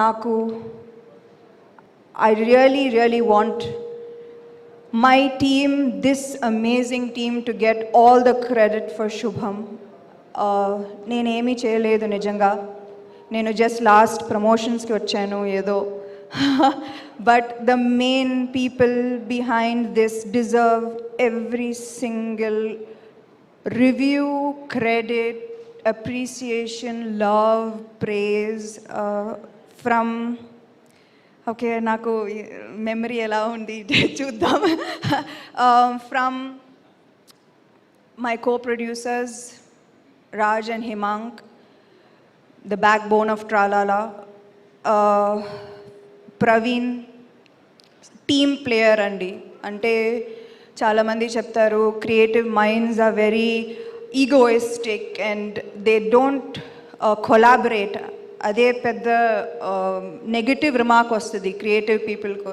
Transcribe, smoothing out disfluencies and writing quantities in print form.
నాకు I really want my team, this amazing team, to get all the credit for Shubham. నేనేమీ చేయలేదు నిజంగా. నేను జస్ట్ లాస్ట్ ప్రమోషన్స్కి వచ్చాను ఏదో. But the main people behind this deserve every single review, credit, appreciation, love, praise from okay నాకు మెమరీ ఎలా ఉంది చూద్దాం. From my co-producers Raj and Himank, the backbone of Tralala, Praveen, team player andi. Ante చాలా మంది చెప్తారు creative minds are very egoistic and they don't collaborate. అదే పెద్ద నెగటివ్ రిమార్క్ వస్తుంది క్రియేటివ్ పీపుల్కు.